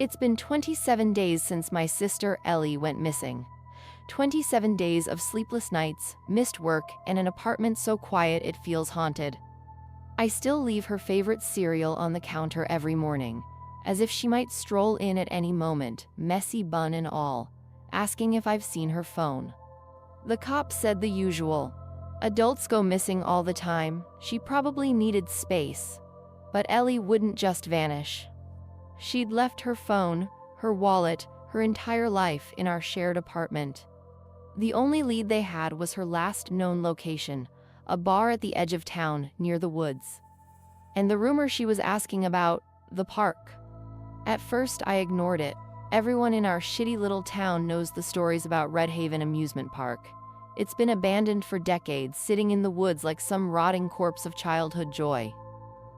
It's been 27 days since my sister Ellie went missing. 27 days of sleepless nights, missed work, and an apartment so quiet it feels haunted. I still leave her favorite cereal on the counter every morning, as if she might stroll in at any moment, messy bun and all, asking if I've seen her phone. The cops said the usual. Adults go missing all the time, she probably needed space. But Ellie wouldn't just vanish. She'd left her phone, her wallet, her entire life in our shared apartment. The only lead they had was her last known location, a bar at the edge of town near the woods. And the rumor she was asking about, the park. At first I ignored it. Everyone in our shitty little town knows the stories about Redhaven Amusement Park. It's been abandoned for decades, sitting in the woods like some rotting corpse of childhood joy.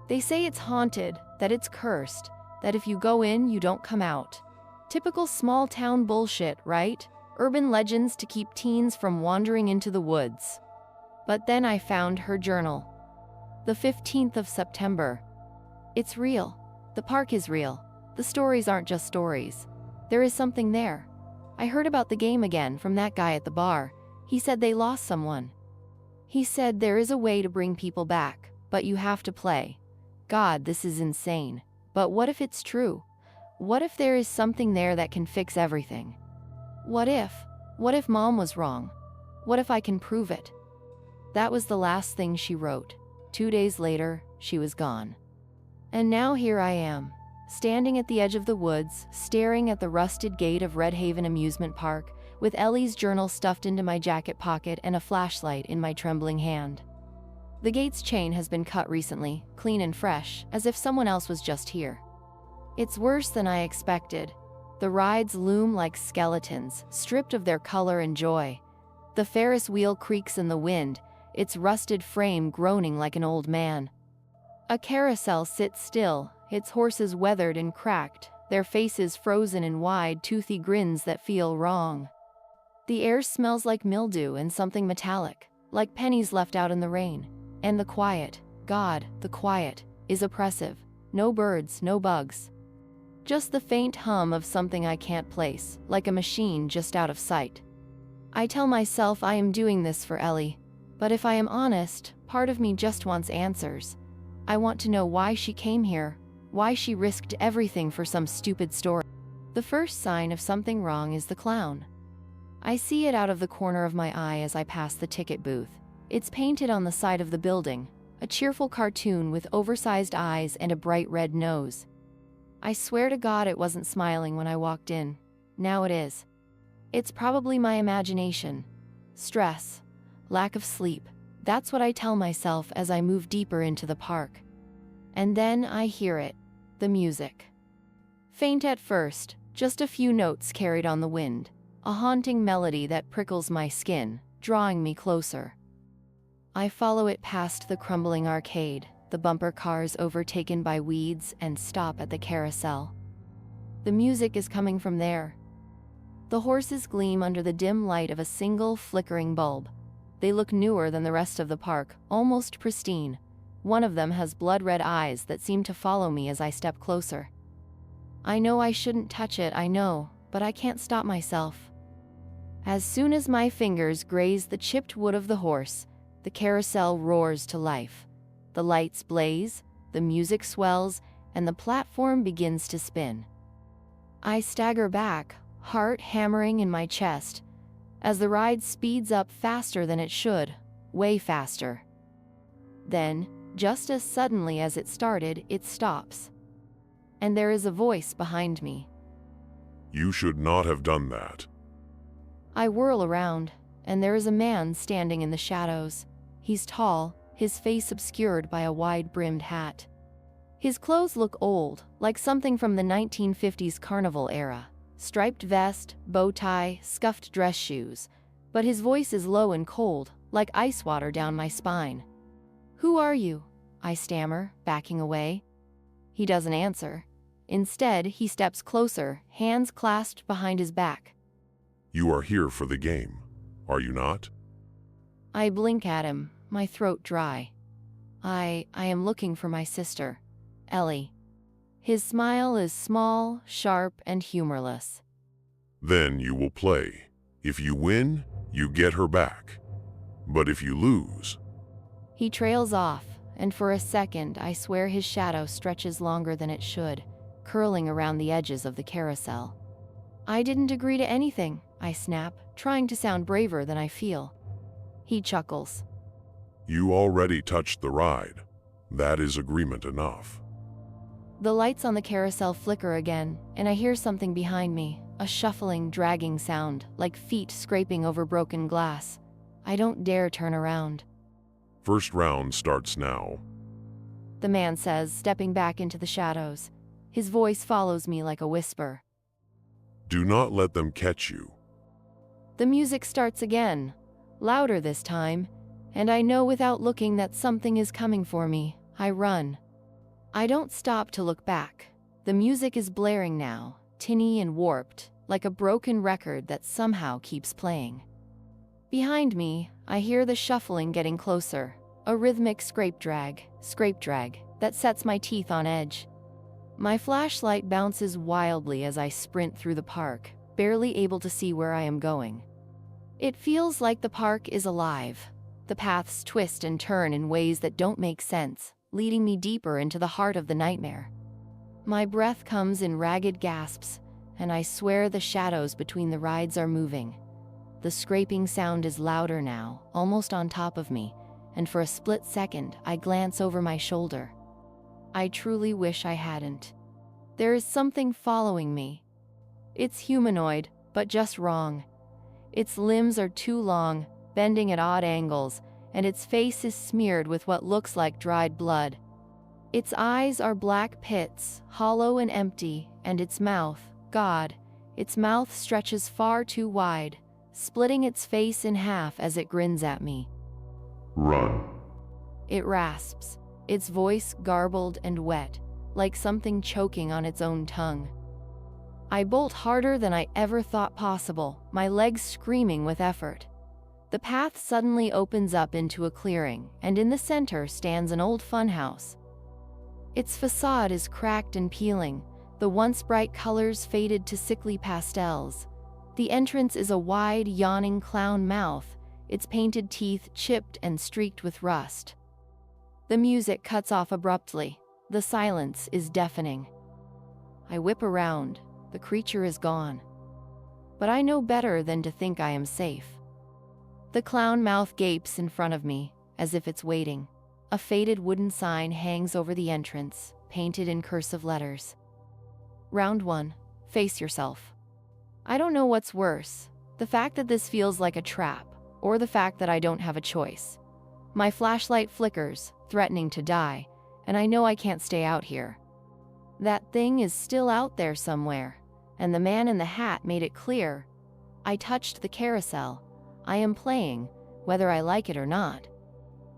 They say it's haunted, that it's cursed, that if you go in, you don't come out. Typical small town bullshit, right? Urban legends to keep teens from wandering into the woods. But then I found her journal. The 15th of September. It's real. The park is real. The stories aren't just stories. There is something there. I heard about the game again from that guy at the bar. He said they lost someone. He said there is a way to bring people back, but you have to play. God, this is insane. But what if it's true? What if there is something there that can fix everything? What if Mom was wrong? What if I can prove it? That was the last thing she wrote. 2 days later, she was gone. And now here I am, standing at the edge of the woods, staring at the rusted gate of Redhaven Amusement Park, with Ellie's journal stuffed into my jacket pocket and a flashlight in my trembling hand. The gate's chain has been cut recently, clean and fresh, as if someone else was just here. It's worse than I expected. The rides loom like skeletons, stripped of their color and joy. The Ferris wheel creaks in the wind, its rusted frame groaning like an old man. A carousel sits still, its horses weathered and cracked, their faces frozen in wide, toothy grins that feel wrong. The air smells like mildew and something metallic, like pennies left out in the rain. And the quiet, God, the quiet, is oppressive. No birds, no bugs. Just the faint hum of something I can't place, like a machine just out of sight. I tell myself I am doing this for Ellie, but if I am honest, part of me just wants answers. I want to know why she came here, why she risked everything for some stupid story. The first sign of something wrong is the clown. I see it out of the corner of my eye as I pass the ticket booth. It's painted on the side of the building, a cheerful cartoon with oversized eyes and a bright red nose. I swear to God it wasn't smiling when I walked in. Now it is. It's probably my imagination. Stress. Lack of sleep. That's what I tell myself as I move deeper into the park. And then I hear it. The music. Faint at first, just a few notes carried on the wind. A haunting melody that prickles my skin, drawing me closer. I follow it past the crumbling arcade, the bumper cars overtaken by weeds, and stop at the carousel. The music is coming from there. The horses gleam under the dim light of a single flickering bulb. They look newer than the rest of the park, almost pristine. One of them has blood-red eyes that seem to follow me as I step closer. I know I shouldn't touch it, I know, but I can't stop myself. As soon as my fingers graze the chipped wood of the horse, the carousel roars to life. The lights blaze, the music swells, and the platform begins to spin. I stagger back, heart hammering in my chest, as the ride speeds up faster than it should, way faster. Then, just as suddenly as it started, it stops. And there is a voice behind me. You should not have done that. I whirl around, and there is a man standing in the shadows. He's tall, his face obscured by a wide-brimmed hat. His clothes look old, like something from the 1950s carnival era. Striped vest, bow tie, scuffed dress shoes. But his voice is low and cold, like ice water down my spine. "Who are you?" I stammer, backing away. He doesn't answer. Instead, he steps closer, hands clasped behind his back. You are here for the game, are you not? I blink at him, my throat dry. I am looking for my sister, Ellie. His smile is small, sharp, and humorless. Then you will play. If you win, you get her back. But if you lose, He trails off, and for a second I swear his shadow stretches longer than it should, curling around the edges of the carousel. I didn't agree to anything, I snap, trying to sound braver than I feel. He chuckles. you already touched the ride. That is agreement enough. The lights on the carousel flicker again, and I hear something behind me, a shuffling, dragging sound, like feet scraping over broken glass. I don't dare turn around. First round starts now. The man says, stepping back into the shadows. His voice follows me like a whisper. Do not let them catch you. The music starts again, louder this time, and I know without looking that something is coming for me. I run. I don't stop to look back. The music is blaring now, tinny and warped, like a broken record that somehow keeps playing. Behind me, I hear the shuffling getting closer, a rhythmic scrape drag, that sets my teeth on edge. My flashlight bounces wildly as I sprint through the park, barely able to see where I am going. It feels like the park is alive. The paths twist and turn in ways that don't make sense, leading me deeper into the heart of the nightmare. My breath comes in ragged gasps, and I swear the shadows between the rides are moving. The scraping sound is louder now, almost on top of me, and for a split second, I glance over my shoulder. I truly wish I hadn't. There is something following me. It's humanoid, but just wrong. Its limbs are too long, bending at odd angles, and its face is smeared with what looks like dried blood. Its eyes are black pits, hollow and empty, and its mouth, its mouth stretches far too wide, splitting its face in half as it grins at me. Run. It rasps, its voice garbled and wet, like something choking on its own tongue. I bolt harder than I ever thought possible, my legs screaming with effort. The path suddenly opens up into a clearing, and in the center stands an old funhouse. Its facade is cracked and peeling, the once bright colors faded to sickly pastels. The entrance is a wide, yawning clown mouth, its painted teeth chipped and streaked with rust. The music cuts off abruptly. The silence is deafening. I whip around. The creature is gone. But I know better than to think I am safe. The clown mouth gapes in front of me, as if it's waiting. A faded wooden sign hangs over the entrance, painted in cursive letters. Round 1. Face yourself. I don't know what's worse, the fact that this feels like a trap, or the fact that I don't have a choice. My flashlight flickers, threatening to die, and I know I can't stay out here. That thing is still out there somewhere, and the man in the hat made it clear. I touched the carousel. I am playing, whether I like it or not.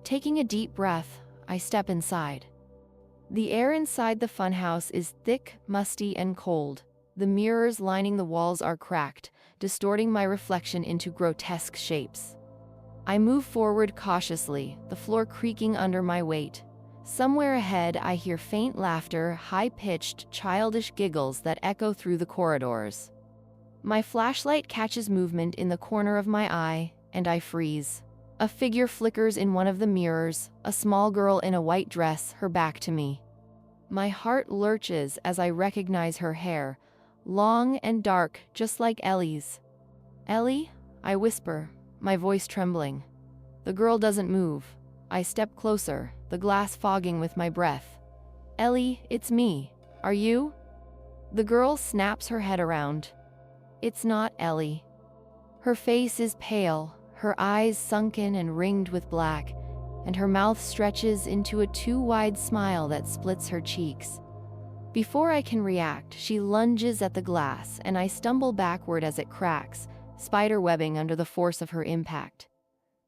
Taking a deep breath, I step inside. The air inside the funhouse is thick, musty, and cold. The mirrors lining the walls are cracked, distorting my reflection into grotesque shapes. I move forward cautiously, the floor creaking under my weight. Somewhere ahead, I hear faint laughter, high-pitched, childish giggles that echo through the corridors. My flashlight catches movement in the corner of my eye, and I freeze. A figure flickers in one of the mirrors, a small girl in a white dress, her back to me. My heart lurches as I recognize her hair, long and dark, just like Ellie's. "Ellie?" I whisper, my voice trembling. The girl doesn't move. I step closer, the glass fogging with my breath. "Ellie, it's me. Are you?" The girl snaps her head around. It's not Ellie. Her face is pale, her eyes sunken and ringed with black, and her mouth stretches into a too-wide smile that splits her cheeks. Before I can react, she lunges at the glass, and I stumble backward as it cracks, spider-webbing under the force of her impact.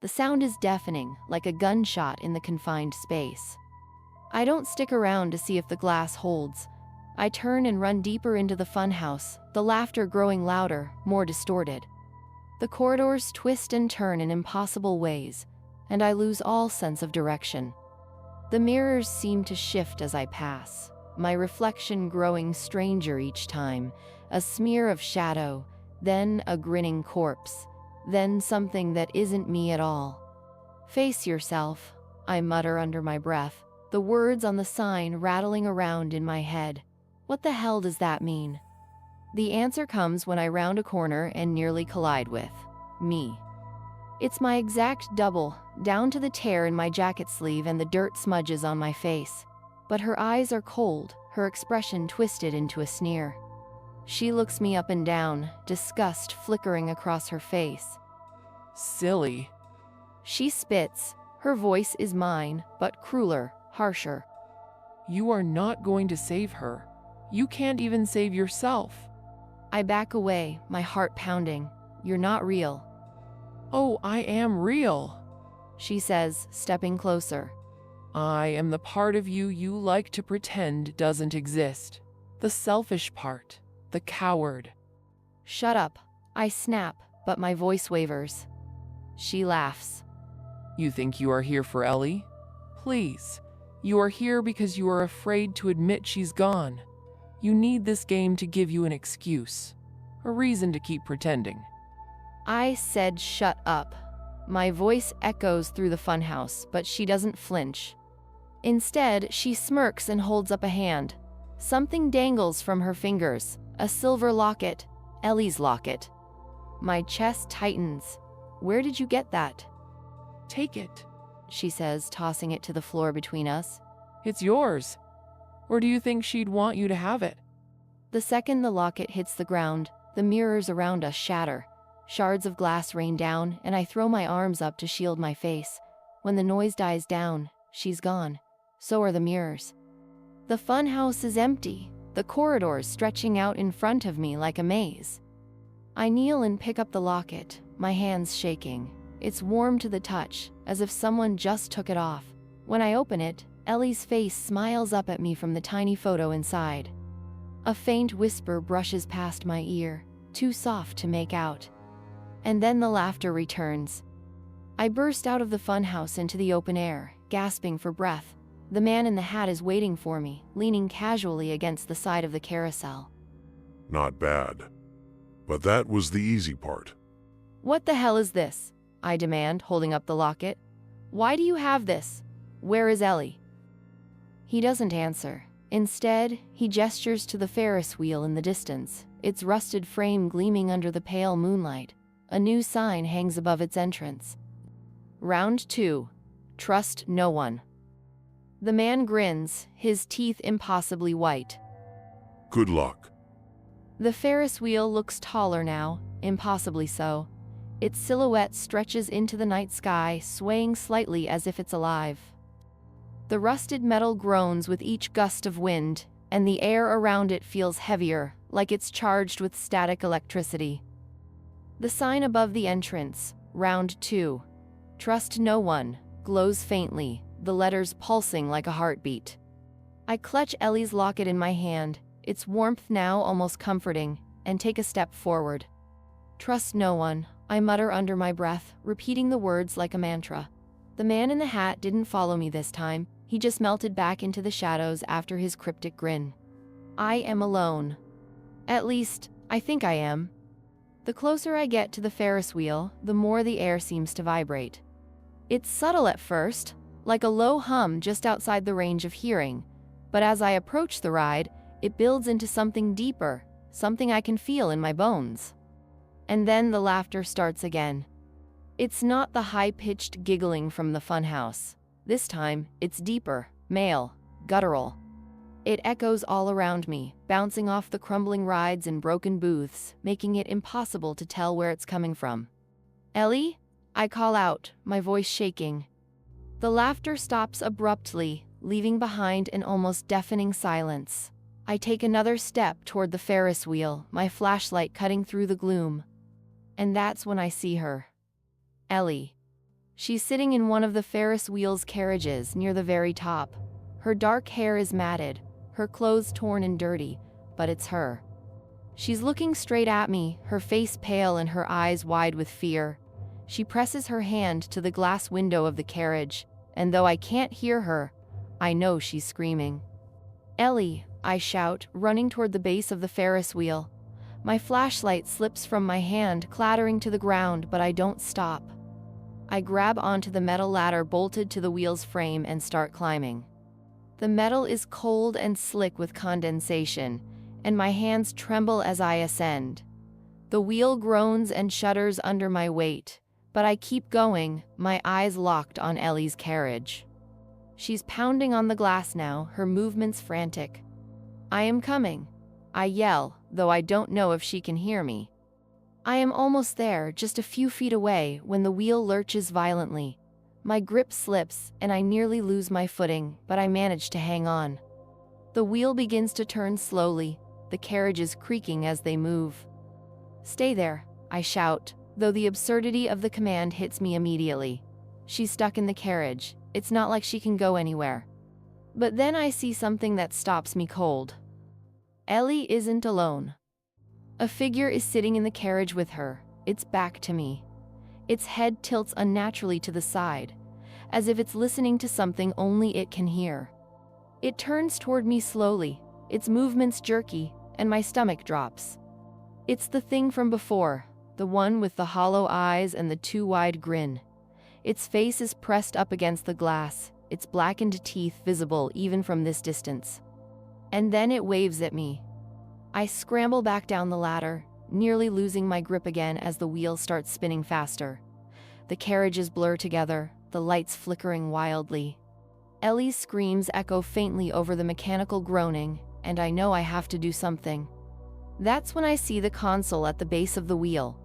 The sound is deafening, like a gunshot in the confined space. I don't stick around to see if the glass holds. I turn and run deeper into the funhouse, the laughter growing louder, more distorted. The corridors twist and turn in impossible ways, and I lose all sense of direction. The mirrors seem to shift as I pass. my reflection growing stranger each time, a smear of shadow, then a grinning corpse, then something that isn't me at all. Face yourself, I mutter under my breath, the words on the sign rattling around in my head. What the hell does that mean? The answer comes when I round a corner and nearly collide with me. It's my exact double, down to the tear in my jacket sleeve and the dirt smudges on my face. But her eyes are cold, her expression twisted into a sneer. She looks me up and down, disgust flickering across her face. Silly. She spits. Her voice is mine, but crueler, harsher. You are not going to save her. You can't even save yourself. I back away, my heart pounding. You're not real. Oh, I am real, she says, stepping closer. I am the part of you you like to pretend doesn't exist. The selfish part, the coward. Shut up. I snap, but my voice wavers. She laughs. You think you are here for Ellie? Please, you are here because you are afraid to admit she's gone. You need this game to give you an excuse, a reason to keep pretending. I said shut up. My voice echoes through the funhouse, but she doesn't flinch. Instead, she smirks and holds up a hand. Something dangles from her fingers, a silver locket, Ellie's locket. My chest tightens. Where did you get that? Take it, she says, tossing it to the floor between us. It's yours. Or do you think she'd want you to have it? The second the locket hits the ground, the mirrors around us shatter. Shards of glass rain down, and I throw my arms up to shield my face. When the noise dies down, she's gone. So are the mirrors. The funhouse is empty, the corridors stretching out in front of me like a maze. I kneel and pick up the locket, my hands shaking. It's warm to the touch, as if someone just took it off. When I open it, Ellie's face smiles up at me from the tiny photo inside. A faint whisper brushes past my ear, too soft to make out. And then the laughter returns. I burst out of the funhouse into the open air, gasping for breath. The man in the hat is waiting for me, leaning casually against the side of the carousel. Not bad. But that was the easy part. What the hell is this? I demand, holding up the locket. Why do you have this? Where is Ellie? He doesn't answer. Instead, he gestures to the Ferris wheel in the distance, its rusted frame gleaming under the pale moonlight. A new sign hangs above its entrance. Round 2. Trust no one. The man grins, his teeth impossibly white. Good luck. The Ferris wheel looks taller now, impossibly so. Its silhouette stretches into the night sky, swaying slightly as if it's alive. The rusted metal groans with each gust of wind, and the air around it feels heavier, like it's charged with static electricity. The sign above the entrance, Round 2, Trust no one, glows faintly, the letters pulsing like a heartbeat. I clutch Ellie's locket in my hand, its warmth now almost comforting, and take a step forward. Trust no one, I mutter under my breath, repeating the words like a mantra. The man in the hat didn't follow me this time, he just melted back into the shadows after his cryptic grin. I am alone. At least, I think I am. The closer I get to the Ferris wheel, the more the air seems to vibrate. It's subtle at first, like a low hum just outside the range of hearing, but as I approach the ride, it builds into something deeper, something I can feel in my bones. And then the laughter starts again. It's not the high-pitched giggling from the funhouse. This time, it's deeper, male, guttural. It echoes all around me, bouncing off the crumbling rides and broken booths, making it impossible to tell where it's coming from. Ellie? I call out, my voice shaking. The laughter stops abruptly, leaving behind an almost deafening silence. I take another step toward the Ferris wheel, my flashlight cutting through the gloom. And that's when I see her. Ellie. She's sitting in one of the Ferris wheel's carriages near the very top. Her dark hair is matted, her clothes torn and dirty, but it's her. She's looking straight at me, her face pale and her eyes wide with fear. She presses her hand to the glass window of the carriage, and though I can't hear her, I know she's screaming. Ellie, I shout, running toward the base of the Ferris wheel. My flashlight slips from my hand, clattering to the ground, but I don't stop. I grab onto the metal ladder bolted to the wheel's frame and start climbing. The metal is cold and slick with condensation, and my hands tremble as I ascend. The wheel groans and shudders under my weight, but I keep going, my eyes locked on Ellie's carriage. She's pounding on the glass now, her movements frantic. I am coming. I yell, though I don't know if she can hear me. I am almost there, just a few feet away, when the wheel lurches violently. My grip slips, and I nearly lose my footing, but I manage to hang on. The wheel begins to turn slowly, the carriages creaking as they move. "Stay there," I shout, though the absurdity of the command hits me immediately. She's stuck in the carriage. It's not like she can go anywhere. But then I see something that stops me cold. Ellie isn't alone. A figure is sitting in the carriage with her, its back to me. Its head tilts unnaturally to the side, as if it's listening to something only it can hear. It turns toward me slowly, its movements jerky, and my stomach drops. It's the thing from before, the one with the hollow eyes and the too wide grin. Its face is pressed up against the glass, its blackened teeth visible even from this distance. And then it waves at me. I scramble back down the ladder, nearly losing my grip again as the wheel starts spinning faster. The carriages blur together, the lights flickering wildly. Ellie's screams echo faintly over the mechanical groaning, and I know I have to do something. That's when I see the console at the base of the wheel.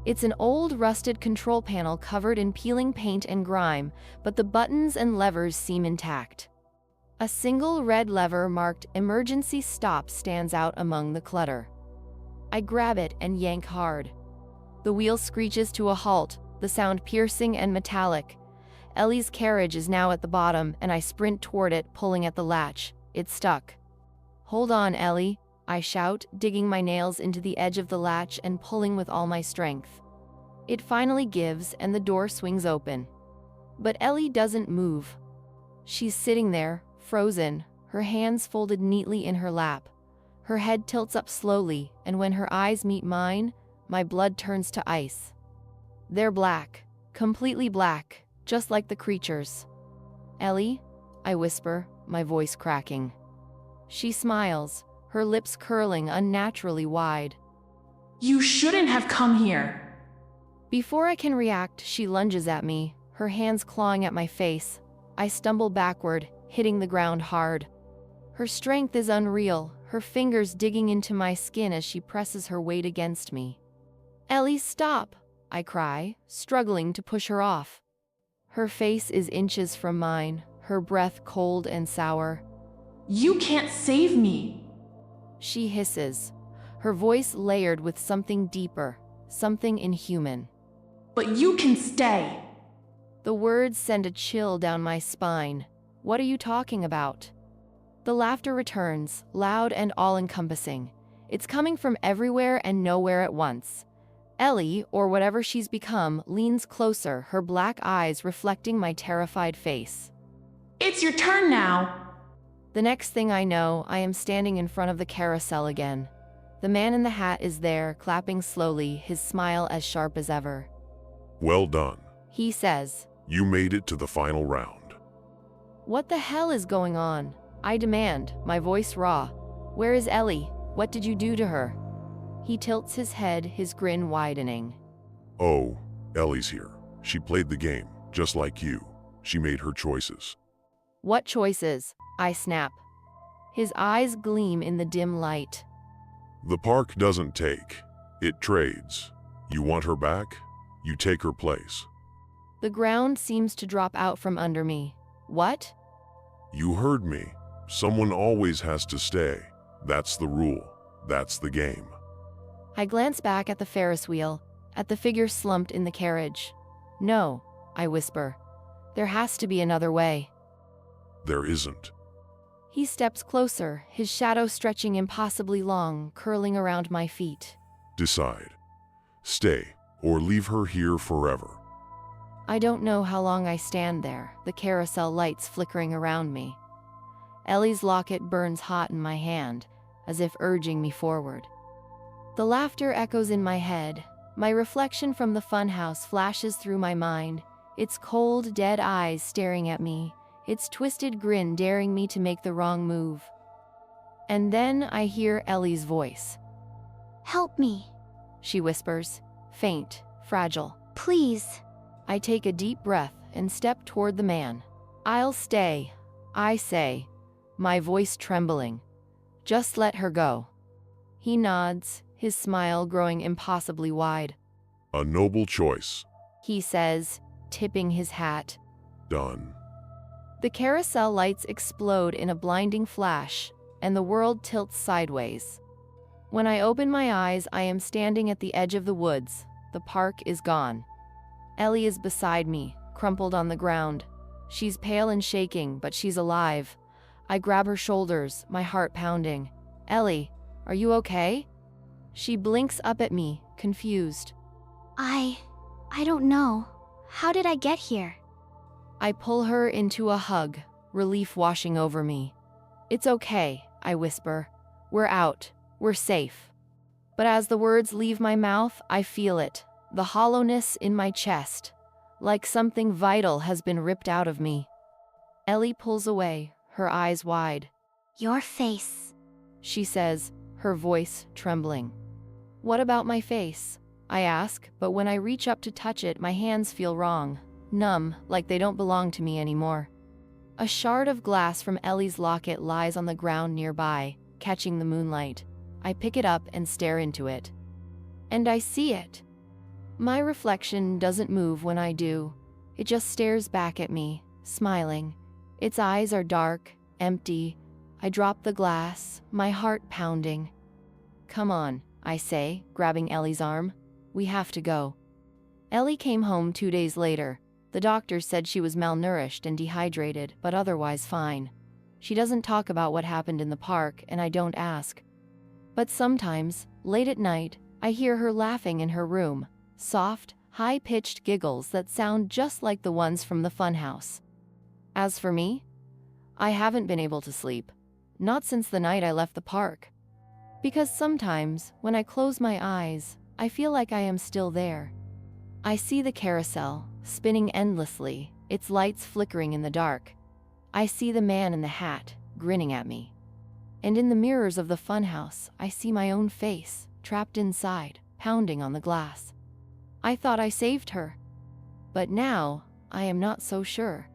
It's an old rusted control panel covered in peeling paint and grime, but the buttons and levers seem intact. A single red lever marked "Emergency Stop" stands out among the clutter. I grab it and yank hard. The wheel screeches to a halt, the sound piercing and metallic. Ellie's carriage is now at the bottom, and I sprint toward it, pulling at the latch. It's stuck. "Hold on, Ellie," I shout, digging my nails into the edge of the latch and pulling with all my strength. It finally gives, and the door swings open. But Ellie doesn't move. She's sitting there, frozen, her hands folded neatly in her lap. Her head tilts up slowly, and when her eyes meet mine, my blood turns to ice. They're black, completely black, just like the creatures. "Ellie?" I whisper, my voice cracking. She smiles, her lips curling unnaturally wide. "You shouldn't have come here." Before I can react, she lunges at me, her hands clawing at my face. I stumble backward, hitting the ground hard. Her strength is unreal, her fingers digging into my skin as she presses her weight against me. "Ellie, stop!" I cry, struggling to push her off. Her face is inches from mine, her breath cold and sour. "You can't save me." She hisses, her voice layered with something deeper, something inhuman. "But you can stay." The words send a chill down my spine. What are you talking about? The laughter returns, loud and all-encompassing. It's coming from everywhere and nowhere at once. Ellie, or whatever she's become, leans closer, her black eyes reflecting my terrified face. "It's your turn now." The next thing I know, I am standing in front of the carousel again. The man in the hat is there, clapping slowly, his smile as sharp as ever. Well done. He says. You made it to the final round. What the hell is going on? I demand, my voice raw. Where is Ellie? What did you do to her? He tilts his head, his grin widening. Oh, Ellie's here. She played the game, just like you. She made her choices. What choices? I snap. His eyes gleam in the dim light. The park doesn't take. It trades. You want her back? You take her place. The ground seems to drop out from under me. What? You heard me. Someone always has to stay. That's the rule. That's the game. I glance back at the Ferris wheel, at the figure slumped in the carriage. No, I whisper. There has to be another way. There isn't. He steps closer, his shadow stretching impossibly long, curling around my feet. Decide. Stay, or leave her here forever. I don't know how long I stand there, the carousel lights flickering around me. Ellie's locket burns hot in my hand, as if urging me forward. The laughter echoes in my head. My reflection from the funhouse flashes through my mind, its cold, dead eyes staring at me, its twisted grin daring me to make the wrong move. And then I hear Ellie's voice. Help me. She whispers, faint, fragile. Please. I take a deep breath and step toward the man. I'll stay, I say, my voice trembling. Just let her go. He nods, his smile growing impossibly wide. A noble choice. He says, tipping his hat. Done. The carousel lights explode in a blinding flash, and the world tilts sideways. When I open my eyes, I am standing at the edge of the woods. The park is gone. Ellie is beside me, crumpled on the ground. She's pale and shaking, but she's alive. I grab her shoulders, my heart pounding. Ellie, are you okay? She blinks up at me, confused. I don't know. How did I get here? I pull her into a hug, relief washing over me. It's okay, I whisper. We're out. We're safe. But as the words leave my mouth, I feel it, the hollowness in my chest, like something vital has been ripped out of me. Ellie pulls away, her eyes wide. Your face, She says, her voice trembling. What about my face? I ask, but when I reach up to touch it, my hands feel wrong, numb, like they don't belong to me anymore. A shard of glass from Ellie's locket lies on the ground nearby, catching the moonlight. I pick it up and stare into it. And I see it. My reflection doesn't move when I do. It just stares back at me, smiling. Its eyes are dark, empty. I drop the glass, my heart pounding. Come on, I say, grabbing Ellie's arm. We have to go. Ellie came home 2 days later. The doctors said she was malnourished and dehydrated, but otherwise fine. She doesn't talk about what happened in the park, and I don't ask. But sometimes, late at night, I hear her laughing in her room, soft, high-pitched giggles that sound just like the ones from the funhouse. As for me, I haven't been able to sleep, not since the night I left the park. Because sometimes, when I close my eyes, I feel like I am still there. I see the carousel, spinning endlessly, its lights flickering in the dark. I see the man in the hat, grinning at me. And in the mirrors of the funhouse, I see my own face, trapped inside, pounding on the glass. I thought I saved her. But now, I am not so sure.